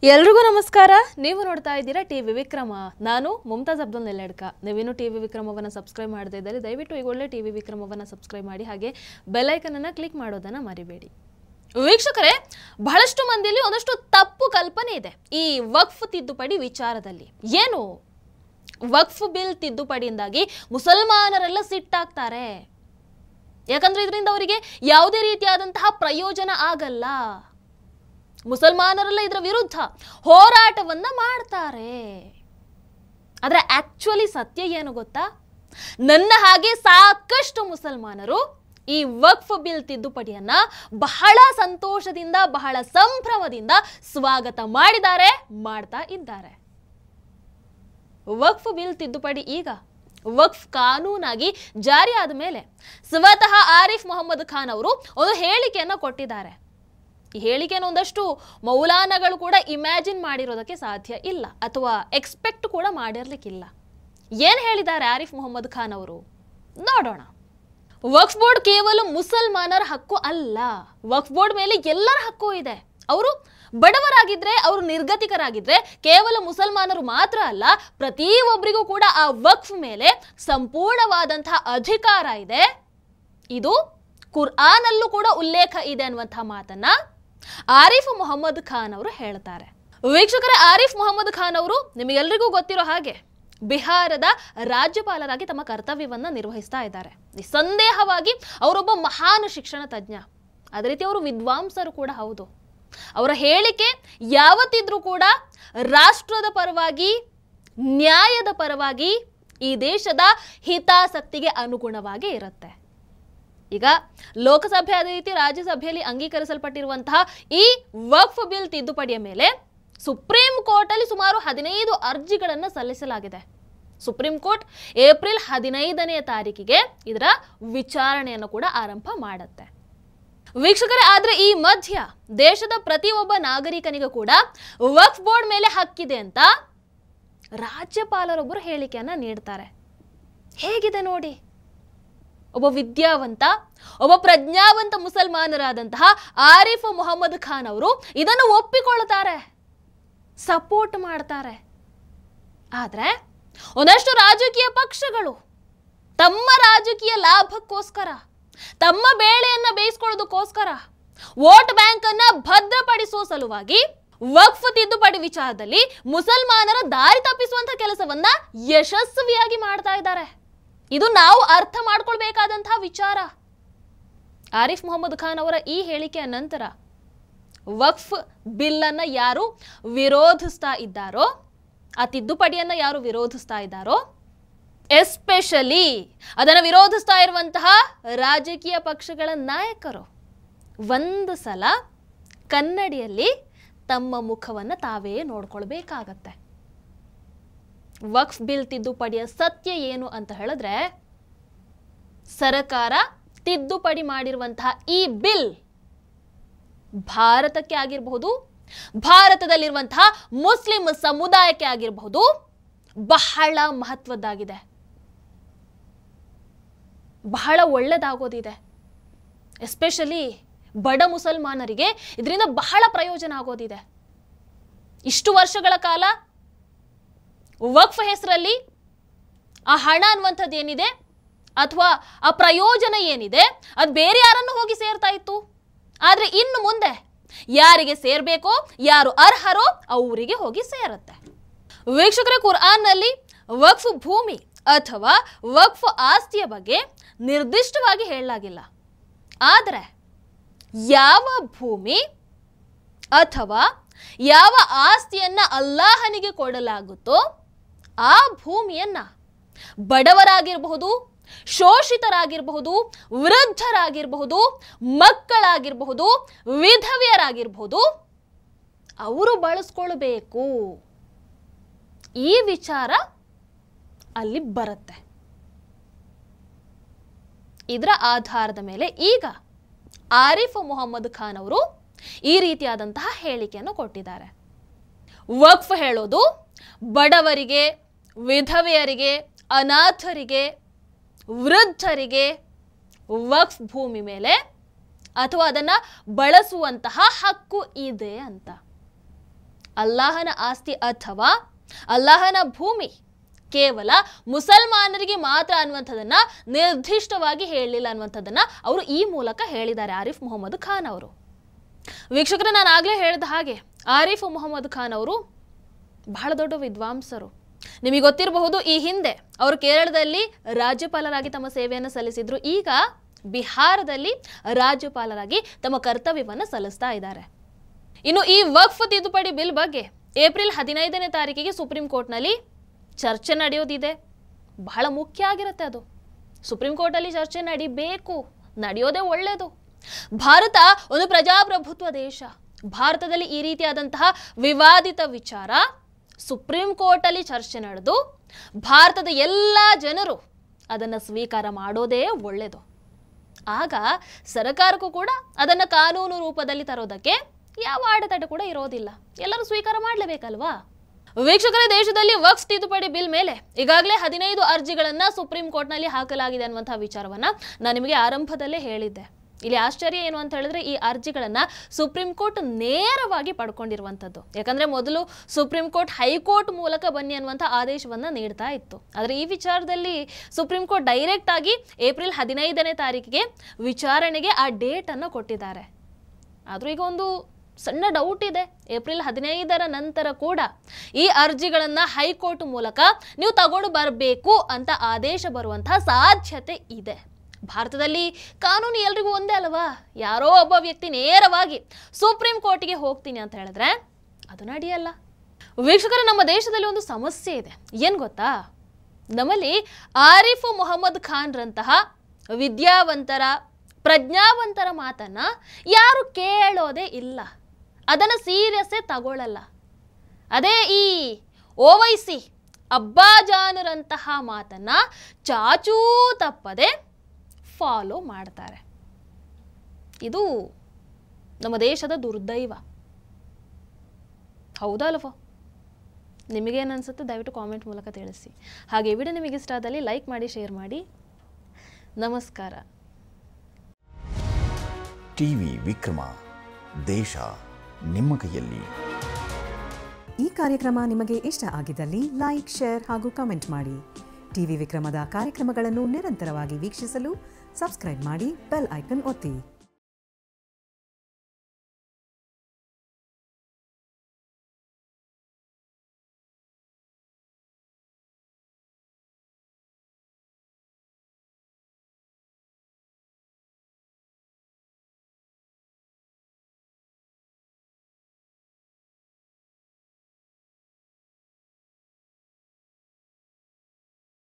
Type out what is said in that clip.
ಎಲ್ರಿಗೂ ನಮಸ್ಕಾರ. ನೀವು ನೋಡ್ತಾ ಇದ್ದೀರಾ ಟಿವಿ ವಿಕ್ರಮ. ನಾನು ಮುಮ್ತಾಜ್ ಅಬ್ದುಲ್ ನೆಲ್ಲೆಡ್ಕ. ನೀವೇನು ಟಿವಿ ವಿಕ್ರಮವನ್ನು ಸಬ್ಸ್ಕ್ರೈಬ್ ಮಾಡದೇ ಇದ್ದರೆ ದಯವಿಟ್ಟು ಈಗಲೇ ಟಿವಿ ವಿಕ್ರಮವನ್ನು ಸಬ್ಸ್ಕ್ರೈಬ್ ಮಾಡಿ, ಹಾಗೆ ಬೆಲ್ ಐಕನ್ ಅನ್ನು ಕ್ಲಿಕ್ ಮಾಡೋದನ್ನ ಮರಿಬೇಡಿ. ವೀಕ್ಷಕರೇ, ಬಹಳಷ್ಟು ಮಂದಿಯಲ್ಲಿ ಒಂದಷ್ಟು ತಪ್ಪು ಕಲ್ಪನೆ ಇದೆ ಈ ವಕ್ಫ್ ತಿದ್ದುಪಡಿ ವಿಚಾರದಲ್ಲಿ. ಏನು ವಕ್ಫ್ ಬಿಲ್ ತಿದ್ದುಪಡಿಯಿಂದಾಗಿ ಮುಸಲ್ಮಾನರೆಲ್ಲ ಸಿಟ್ಟಾಗ್ತಾರೆ, ಯಾಕಂದ್ರೆ ಇದರಿಂದ ಅವರಿಗೆ ಯಾವುದೇ ರೀತಿಯಾದಂತಹ ಪ್ರಯೋಜನ ಆಗಲ್ಲ, ಮುಸಲ್ಮಾನರೆಲ್ಲ ಇದರ ವಿರುದ್ಧ ಹೋರಾಟವನ್ನ ಮಾಡ್ತಾರೆ. ಆದ್ರೆ ಆಕ್ಚುಲಿ ಸತ್ಯ ಏನು ಗೊತ್ತಾ? ನನ್ನ ಹಾಗೆ ಸಾಕಷ್ಟು ಮುಸಲ್ಮಾನರು ಈ ವಕ್ಫ್ ಬಿಲ್ ತಿದ್ದುಪಡಿಯನ್ನ ಬಹಳ ಸಂತೋಷದಿಂದ, ಬಹಳ ಸಂಭ್ರಮದಿಂದ ಸ್ವಾಗತ ಮಾಡಿದ್ದಾರೆ, ಮಾಡ್ತಾ ಇದ್ದಾರೆ. ವಕ್ಫ್ ಬಿಲ್ ತಿದ್ದುಪಡಿ ಈಗ ವಕ್ಫ್ ಕಾನೂನಾಗಿ ಜಾರಿಯಾದ ಮೇಲೆ ಸ್ವತಃ ಆರಿಫ್ ಮೊಹಮ್ಮದ್ ಖಾನ್ ಅವರು ಒಂದು ಹೇಳಿಕೆಯನ್ನ ಕೊಟ್ಟಿದ್ದಾರೆ. ಈ ಹೇಳಿಕೆಯನ್ನು ಒಂದಷ್ಟು ಮೌಲಾನಗಳು ಕೂಡ ಇಮ್ಯಾಜಿನ್ ಮಾಡಿರೋದಕ್ಕೆ ಸಾಧ್ಯ ಇಲ್ಲ, ಅಥವಾ ಎಕ್ಸ್ಪೆಕ್ಟ್ ಕೂಡ ಮಾಡಿರ್ಲಿಕ್ಕಿಲ್ಲ. ಏನ್ ಹೇಳಿದ್ದಾರೆ ಆರಿಫ್ ಮೊಹಮ್ಮದ್ ಖಾನ್ ಅವರು ನೋಡೋಣ. ವಕ್ಫ್ ಬೋರ್ಡ್ ಕೇವಲ ಮುಸಲ್ಮಾನರ ಹಕ್ಕು ಅಲ್ಲ, ವಕ್ಫ್ ಬೋರ್ಡ್ ಮೇಲೆ ಎಲ್ಲರ ಹಕ್ಕು ಇದೆ. ಅವರು ಬಡವರಾಗಿದ್ರೆ, ಅವರು ನಿರ್ಗತಿಕರಾಗಿದ್ರೆ ಕೇವಲ ಮುಸಲ್ಮಾನರು ಮಾತ್ರ ಅಲ್ಲ, ಪ್ರತಿಯೊಬ್ಬರಿಗೂ ಕೂಡ ಆ ವಕ್ಫ್ ಮೇಲೆ ಸಂಪೂರ್ಣವಾದಂತಹ ಅಧಿಕಾರ ಇದೆ. ಇದು ಕುರ್ಆನ್ ಅಲ್ಲೂ ಕೂಡ ಉಲ್ಲೇಖ ಇದೆ ಅನ್ನುವಂತಹ ಮಾತನ್ನ ಆರಿಫ್ ಮೊಹಮ್ಮದ್ ಖಾನ್ ಅವರು ಹೇಳ್ತಾರೆ. ವೀಕ್ಷಕರೇ, ಆರಿಫ್ ಮೊಹಮ್ಮದ್ ಖಾನ್ ಅವರು ನಿಮಗೆಲ್ಲರಿಗೂ ಗೊತ್ತಿರೋ ಹಾಗೆ ಬಿಹಾರದ ರಾಜ್ಯಪಾಲರಾಗಿ ತಮ್ಮ ಕರ್ತವ್ಯವನ್ನ ನಿರ್ವಹಿಸ್ತಾ ಇದ್ದಾರೆ. ನಿಸ್ಸಂದೇಹವಾಗಿ ಅವರೊಬ್ಬ ಮಹಾನ್ ಶಿಕ್ಷಣ ತಜ್ಞ, ಅದೇ ರೀತಿ ಅವರು ವಿದ್ವಾಂಸರು ಕೂಡ ಹೌದು. ಅವರ ಹೇಳಿಕೆ ಯಾವತ್ತಿದ್ರೂ ಕೂಡ ರಾಷ್ಟ್ರದ ಪರವಾಗಿ, ನ್ಯಾಯದ ಪರವಾಗಿ, ಈ ದೇಶದ ಹಿತಾಸಕ್ತಿಗೆ ಅನುಗುಣವಾಗಿ ಇರುತ್ತೆ. ಈಗ ಲೋಕಸಭೆ ಅದೇ ರೀತಿ ರಾಜ್ಯಸಭೆಯಲ್ಲಿ ಅಂಗೀಕರಿಸಲ್ಪಟ್ಟಿರುವಂತಹ ಈ ವಕ್ಫ್ ಬಿಲ್ ತಿದ್ದುಪಡಿಯ ಮೇಲೆ ಸುಪ್ರೀಂ ಕೋರ್ಟ್ ಅಲ್ಲಿ ಸುಮಾರು 15 ಅರ್ಜಿಗಳನ್ನು ಸಲ್ಲಿಸಲಾಗಿದೆ. ಸುಪ್ರೀಂ ಕೋರ್ಟ್ ಏಪ್ರಿಲ್ 15ನೇ ತಾರೀಕಿಗೆ ಇದರ ವಿಚಾರಣೆಯನ್ನು ಕೂಡ ಆರಂಭ ಮಾಡುತ್ತೆ. ವೀಕ್ಷಕರೇ, ಆದ್ರೆ ಈ ಮಧ್ಯ ದೇಶದ ಪ್ರತಿಯೊಬ್ಬ ನಾಗರಿಕನಿಗೂ ಕೂಡ ವಕ್ಫ್ ಬೋರ್ಡ್ ಮೇಲೆ ಹಕ್ಕಿದೆ ಅಂತ ರಾಜ್ಯಪಾಲರೊಬ್ಬರು ಹೇಳಿಕೆಯನ್ನ ನೀಡ್ತಾರೆ. ಹೇಗಿದೆ ನೋಡಿ, ಒಬ್ಬ ವಿದ್ಯಾವಂತ, ಒಬ್ಬ ಪ್ರಜ್ಞಾವಂತ ಮುಸಲ್ಮಾನರಾದಂತಹ ಆರಿಫ್ ಮೊಹಮ್ಮದ್ ಖಾನ್ ಅವರು ಇದನ್ನು ಒಪ್ಪಿಕೊಳ್ತಾರೆ, ಸಪೋರ್ಟ್ ಮಾಡ್ತಾರೆ. ಆದ್ರೆ ಒಂದಷ್ಟು ರಾಜಕೀಯ ಪಕ್ಷಗಳು ತಮ್ಮ ರಾಜಕೀಯ ಲಾಭಕ್ಕೋಸ್ಕರ, ತಮ್ಮ ಬೇಳೆಯನ್ನ ಬೇಯಿಸ್ಕೊಳ್ಳೋದಕ್ಕೋಸ್ಕರ, ವೋಟ್ ಬ್ಯಾಂಕ್ ಅನ್ನ ಭದ್ರಪಡಿಸುವ ಸಲುವಾಗಿ ವಕ್ಫ್ ತಿದ್ದುಪಡಿ ವಿಚಾರದಲ್ಲಿ ಮುಸಲ್ಮಾನರ ದಾರಿ ತಪ್ಪಿಸುವಂತ ಕೆಲಸವನ್ನ ಯಶಸ್ವಿಯಾಗಿ ಮಾಡ್ತಾ ಇದ್ದಾರೆ. ಇದು ನಾವು ಅರ್ಥ ಮಾಡ್ಕೊಳ್ಬೇಕಾದಂತಹ ವಿಚಾರ. ಆರಿಫ್ ಮೊಹಮ್ಮದ್ ಖಾನ್ ಅವರ ಈ ಹೇಳಿಕೆಯ ನಂತರ ವಕ್ಫ್ ಬಿಲ್ ಅನ್ನ ಯಾರು ವಿರೋಧಿಸ್ತಾ ಇದ್ದಾರೋ, ಆ ತಿದ್ದುಪಡಿಯನ್ನ ಯಾರು ವಿರೋಧಿಸ್ತಾ ಇದ್ದಾರೋ, ಎಸ್ಪೆಷಲಿ ಅದನ್ನು ವಿರೋಧಿಸ್ತಾ ಇರುವಂತಹ ರಾಜಕೀಯ ಪಕ್ಷಗಳ ನಾಯಕರು ಒಂದು ಸಲ ಕನ್ನಡಿಯಲ್ಲಿ ತಮ್ಮ ಮುಖವನ್ನು ತಾವೇ ನೋಡ್ಕೊಳ್ಬೇಕಾಗತ್ತೆ. ವಕ್ಫ್ ಬಿಲ್ ತಿದ್ದುಪಡಿಯ ಸತ್ಯ ಏನು ಅಂತ ಹೇಳಿದ್ರೆ, ಸರ್ಕಾರ ತಿದ್ದುಪಡಿ ಮಾಡಿರುವಂತಹ ಈ ಬಿಲ್ ಭಾರತಕ್ಕೆ ಆಗಿರಬಹುದು, ಭಾರತದಲ್ಲಿರುವಂತಹ ಮುಸ್ಲಿಂ ಸಮುದಾಯಕ್ಕೆ ಆಗಿರಬಹುದು, ಬಹಳ ಮಹತ್ವದ್ದಾಗಿದೆ, ಬಹಳ ಒಳ್ಳೆದಾಗೋದಿದೆ. ಎಸ್ಪೆಷಲಿ ಬಡ ಮುಸಲ್ಮಾನರಿಗೆ ಇದರಿಂದ ಬಹಳ ಪ್ರಯೋಜನ ಆಗೋದಿದೆ. ಇಷ್ಟು ವರ್ಷಗಳ ಕಾಲ ವಕ್ಫ್ ಹೆಸರಲ್ಲಿ ಆ ಹಣ ಅನ್ನುವಂಥದ್ದು ಏನಿದೆ, ಅಥವಾ ಆ ಪ್ರಯೋಜನ ಏನಿದೆ, ಅದು ಬೇರೆ ಯಾರನ್ನು ಹೋಗಿ ಸೇರ್ತಾ ಇತ್ತು. ಆದ್ರೆ ಇನ್ನು ಮುಂದೆ ಯಾರಿಗೆ ಸೇರ್ಬೇಕೋ, ಯಾರು ಅರ್ಹರೋ ಅವರಿಗೆ ಹೋಗಿ ಸೇರುತ್ತೆ. ವೀಕ್ಷಕರೇ, ಕುರ್ಆನ್ ನಲ್ಲಿ ವಕ್ಫ್ ಭೂಮಿ ಅಥವಾ ವಕ್ಫ್ ಆಸ್ತಿಯ ಬಗ್ಗೆ ನಿರ್ದಿಷ್ಟವಾಗಿ ಹೇಳಲಾಗಿಲ್ಲ. ಆದ್ರೆ ಯಾವ ಭೂಮಿ ಅಥವಾ ಯಾವ ಆಸ್ತಿಯನ್ನ ಅಲ್ಲಾಹನಿಗೆ ಕೊಡಲಾಗುತ್ತೋ ಆ ಭೂಮಿಯನ್ನ ಬಡವರಾಗಿರಬಹುದು, ಶೋಷಿತರಾಗಿರಬಹುದು, ವೃದ್ಧರಾಗಿರಬಹುದು, ಮಕ್ಕಳಾಗಿರಬಹುದು, ವಿಧವೆಯರಾಗಿರಬಹುದು, ಅವರು ಬಳಸ್ಕೊಳ್ಬೇಕು. ಈ ವಿಚಾರ ಅಲ್ಲಿ ಬರುತ್ತೆ. ಇದರ ಆಧಾರದ ಮೇಲೆ ಈಗ ಆರಿಫ್ ಮೊಹಮ್ಮದ್ ಖಾನ್ ಅವರು ಈ ರೀತಿಯಾದಂತಹ ಹೇಳಿಕೆಯನ್ನು ಕೊಟ್ಟಿದ್ದಾರೆ. ವಕ್ಫ್ ಹೇಳೋದು ಬಡವರಿಗೆ, ವಿಧವೆಯರಿಗೆ, ಅನಾಥರಿಗೆ, ವೃದ್ಧರಿಗೆ ವಕ್ಫ್ ಭೂಮಿ ಮೇಲೆ ಅಥವಾ ಅದನ್ನ ಬಳಸುವಂತಹ ಹಕ್ಕು ಇದೆ ಅಂತ. ಅಲ್ಲಾಹನ ಆಸ್ತಿ ಅಥವಾ ಅಲ್ಲಾಹನ ಭೂಮಿ ಕೇವಲ ಮುಸಲ್ಮಾನರಿಗೆ ಮಾತ್ರ ಅನ್ನುವಂಥದ್ದನ್ನ ನಿರ್ದಿಷ್ಟವಾಗಿ ಹೇಳಲಿಲ್ಲ ಅನ್ನುವಂಥದ್ದನ್ನ ಅವರು ಈ ಮೂಲಕ ಹೇಳಿದ್ದಾರೆ ಆರಿಫ್ ಮೊಹಮ್ಮದ್ ಖಾನ್ ಅವರು. ವೀಕ್ಷಕರೇ, ನಾನು ಆಗಲೇ ಹೇಳಿದ ಹಾಗೆ ಆರಿಫ್ ಮೊಹಮ್ಮದ್ ಖಾನ್ ಅವರು ಬಹಳ ದೊಡ್ಡ ವಿದ್ವಾಂಸರು. ನಿಮಗೆ ಗೊತ್ತಿರಬಹುದು, ಈ ಹಿಂದೆ ಅವರು ಕೇರಳದಲ್ಲಿ ರಾಜ್ಯಪಾಲರಾಗಿ ತಮ್ಮ ಸೇವೆಯನ್ನು ಸಲ್ಲಿಸಿದ್ರು. ಈಗ ಬಿಹಾರದಲ್ಲಿ ರಾಜ್ಯಪಾಲರಾಗಿ ತಮ್ಮ ಕರ್ತವ್ಯವನ್ನು ಸಲ್ಲಿಸ್ತಾ ಇದ್ದಾರೆ. ಇನ್ನು ಈ ವಕ್ಫ್ ತಿದ್ದುಪಡಿ ಬಿಲ್ ಬಗ್ಗೆ ಏಪ್ರಿಲ್ 15ನೇ ತಾರೀಕಿಗೆ ಸುಪ್ರೀಂ ಕೋರ್ಟ್ನಲ್ಲಿ ಚರ್ಚೆ ನಡೆಯೋದಿದೆ. ಬಹಳ ಮುಖ್ಯ ಆಗಿರುತ್ತೆ ಅದು. ಸುಪ್ರೀಂ ಕೋರ್ಟಲ್ಲಿ ಚರ್ಚೆ ನಡಿಬೇಕು, ನಡೆಯೋದೇ ಒಳ್ಳೆಯದು. ಭಾರತ ಒಂದು ಪ್ರಜಾಪ್ರಭುತ್ವ ದೇಶ. ಭಾರತದಲ್ಲಿ ಈ ರೀತಿಯಾದಂತಹ ವಿವಾದಿತ ವಿಚಾರ ಸುಪ್ರೀಂ ಕೋರ್ಟಲ್ಲಿ ಚರ್ಚೆ ನಡೆದು ಭಾರತದ ಎಲ್ಲ ಜನರು ಅದನ್ನು ಸ್ವೀಕಾರ ಮಾಡೋದೇ ಒಳ್ಳೆಯದು. ಆಗ ಸರ್ಕಾರಕ್ಕೂ ಕೂಡ ಅದನ್ನು ಕಾನೂನು ರೂಪದಲ್ಲಿ ತರೋದಕ್ಕೆ ಯಾವ ಅಡೆತಡೆ ಕೂಡ ಇರೋದಿಲ್ಲ. ಎಲ್ಲರೂ ಸ್ವೀಕಾರ ಮಾಡಲೇಬೇಕಲ್ವಾ? ವೀಕ್ಷಕರೇ, ದೇಶದಲ್ಲಿ ವಕ್ಫ್ ತಿದ್ದುಪಡಿ ಬಿಲ್ ಮೇಲೆ ಈಗಾಗಲೇ 15 ಅರ್ಜಿಗಳನ್ನು ಸುಪ್ರೀಂ ಕೋರ್ಟ್ನಲ್ಲಿ ಹಾಕಲಾಗಿದೆ ಅನ್ನುವಂತಹ ವಿಚಾರವನ್ನ ನಾನು ನಿಮಗೆ ಆರಂಭದಲ್ಲೇ ಹೇಳಿದ್ದೆ. ಇಲ್ಲಿ ಆಶ್ಚರ್ಯ ಏನು ಅಂತ ಹೇಳಿದ್ರೆ, ಈ ಅರ್ಜಿಗಳನ್ನ ಸುಪ್ರೀಂ ಕೋರ್ಟ್ ನೇರವಾಗಿ ಪಡ್ಕೊಂಡಿರುವಂಥದ್ದು. ಯಾಕಂದ್ರೆ ಮೊದಲು ಸುಪ್ರೀಂ ಕೋರ್ಟ್ ಹೈಕೋರ್ಟ್ ಮೂಲಕ ಬನ್ನಿ ಅನ್ನುವಂಥ ಆದೇಶವನ್ನ ನೀಡ್ತಾ ಇತ್ತು. ಆದರೆ ಈ ವಿಚಾರದಲ್ಲಿ ಸುಪ್ರೀಂ ಕೋರ್ಟ್ ಡೈರೆಕ್ಟ್ ಆಗಿ ಏಪ್ರಿಲ್ 15ನೇ ತಾರೀಕಿಗೆ ವಿಚಾರಣೆಗೆ ಆ ಡೇಟ್ ಅನ್ನು ಕೊಟ್ಟಿದ್ದಾರೆ. ಆದ್ರೂ ಈಗ ಒಂದು ಸಣ್ಣ ಡೌಟ್ ಇದೆ. ಏಪ್ರಿಲ್ 15ರ ನಂತರ ಕೂಡ ಈ ಅರ್ಜಿಗಳನ್ನ ಹೈಕೋರ್ಟ್ ಮೂಲಕ ನೀವು ತಗೊಂಡು ಬರಬೇಕು ಅಂತ ಆದೇಶ ಬರುವಂತಹ ಸಾಧ್ಯತೆ ಇದೆ. ಭಾರತದಲ್ಲಿ ಕಾನೂನು ಎಲ್ರಿಗೂ ಒಂದೇ ಅಲ್ವಾ? ಯಾರೋ ಒಬ್ಬ ವ್ಯಕ್ತಿ ನೇರವಾಗಿ ಸುಪ್ರೀಂ ಕೋರ್ಟಿಗೆ ಹೋಗ್ತೀನಿ ಅಂತ ಹೇಳಿದ್ರೆ ಅದು ನಡೆಯಲ್ಲ. ವೀಕ್ಷಕರು, ನಮ್ಮ ದೇಶದಲ್ಲಿ ಒಂದು ಸಮಸ್ಯೆ ಇದೆ. ಏನ್ ಗೊತ್ತಾ? ನಮ್ಮಲ್ಲಿ ಆರಿಫ್ ಮೊಹಮ್ಮದ್ ಖಾನ್ ರಂತಹ ವಿದ್ಯಾವಂತರ ಪ್ರಜ್ಞಾವಂತರ ಮಾತನ್ನ ಯಾರು ಕೇಳೋದೇ ಇಲ್ಲ, ಅದನ್ನು ಸೀರಿಯಸ್ಸೇ ತಗೊಳ್ಳಲ್ಲ. ಅದೇ ಈ ಓವೈಸಿ ಅಬ್ಬಾಜಾನರಂತಹ ಮಾತನ್ನ ಚಾಚೂ ತಪ್ಪದೆ ಫಾಲೋ ಮಾಡ್ತಾರೆ. ಇದು ನಮ್ಮ ದೇಶದ ದುರ್ದೈವ. ಹೌದಾ ಅಲ್ವಾ? ನಿಮಗೇನು ಅನ್ಸುತ್ತೆ ದಯವಿಟ್ಟು ಕಾಮೆಂಟ್ ಮೂಲಕ ತಿಳಿಸಿ. ಹಾಗೆ ವಿಡಿಯೋ ನಿಮಗೆ ಇಷ್ಟ ಆದಲ್ಲಿ ಲೈಕ್ ಮಾಡಿ, ಶೇರ್ ಮಾಡಿ. ನಮಸ್ಕಾರ. ಟಿವಿ ವಿಕ್ರಮ, ದೇಶ ನಿಮ್ಮ ಕೈಯಲ್ಲಿ. ಈ ಕಾರ್ಯಕ್ರಮ ನಿಮಗೆ ಇಷ್ಟ ಆಗಿದ್ದಲ್ಲಿ ಲೈಕ್, ಶೇರ್ ಹಾಗೂ ಕಮೆಂಟ್ ಮಾಡಿ. ಟಿವಿ ವಿಕ್ರಮದ ಕಾರ್ಯಕ್ರಮಗಳನ್ನು ನಿರಂತರವಾಗಿ ವೀಕ್ಷಿಸಲು ಸಬ್ಸ್ಕ್ರೈಬ್ ಮಾಡಿ, ಬೆಲ್ ಐಕನ್ ಒತ್ತಿ.